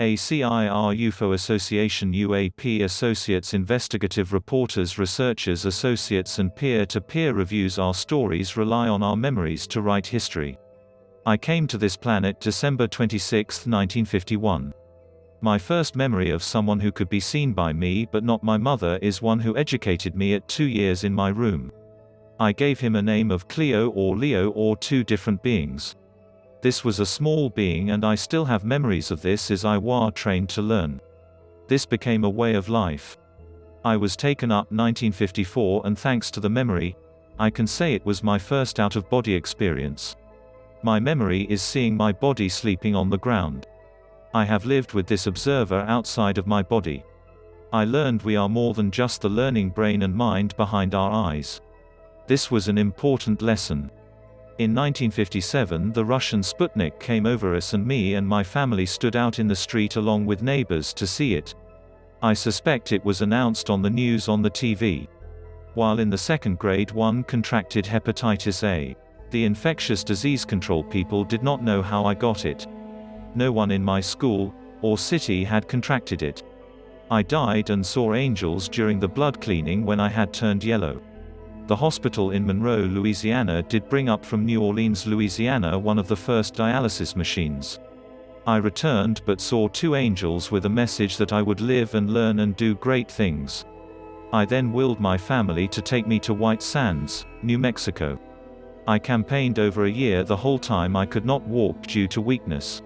ACIR UFO Association UAP Associates Investigative Reporters Researchers Associates and peer-to-peer reviews. Our stories rely on our memories to write history. I came to this planet December 26, 1951. My first memory of someone who could be seen by me but not my mother is one who educated me at 2 years in my room. I gave him a name of Cleo or Leo, or two different beings. This was a small being, and I still have memories of this as I was trained to learn. This became a way of life. I was taken up 1954, and thanks to the memory, I can say it was my first out-of-body experience. My memory is seeing my body sleeping on the ground. I have lived with this observer outside of my body. I learned we are more than just the learning brain and mind behind our eyes. This was an important lesson. In 1957, the Russian Sputnik came over us, and me and my family stood out in the street along with neighbors to see it. I suspect it was announced on the news on the TV. While in the second grade, one contracted hepatitis A. The infectious disease control people did not know how I got it. No one in my school or city had contracted it. I died and saw angels during the blood cleaning when I had turned yellow. The hospital in Monroe, Louisiana did bring up from New Orleans, Louisiana, one of the first dialysis machines. I returned but saw two angels with a message that I would live and learn and do great things. I then willed my family to take me to White Sands, New Mexico. I campaigned over a year. The whole time I could not walk due to weakness.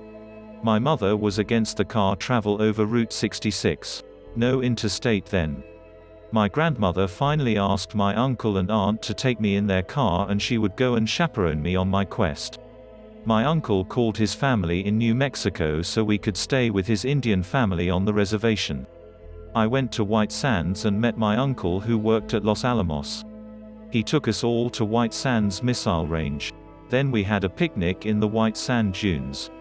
My mother was against the car travel over Route 66. No interstate then. My grandmother finally asked my uncle and aunt to take me in their car, and she would go and chaperone me on my quest. My uncle called his family in New Mexico so we could stay with his Indian family on the reservation. I went to White Sands and met my uncle, who worked at Los Alamos. He took us all to White Sands Missile Range. Then we had a picnic in the White Sand Dunes.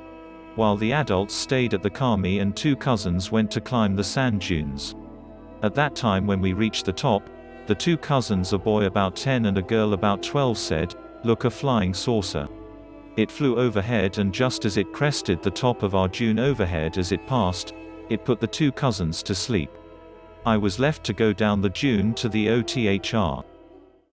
While the adults stayed at the car, me and two cousins went to climb the sand dunes. At that time, when we reached the top, the two cousins, a boy about 10 and a girl about 12, said, "Look, a flying saucer." It flew overhead, and just as it crested the top of our dune overhead as it passed, it put the two cousins to sleep. I was left to go down the dune to the OTHR.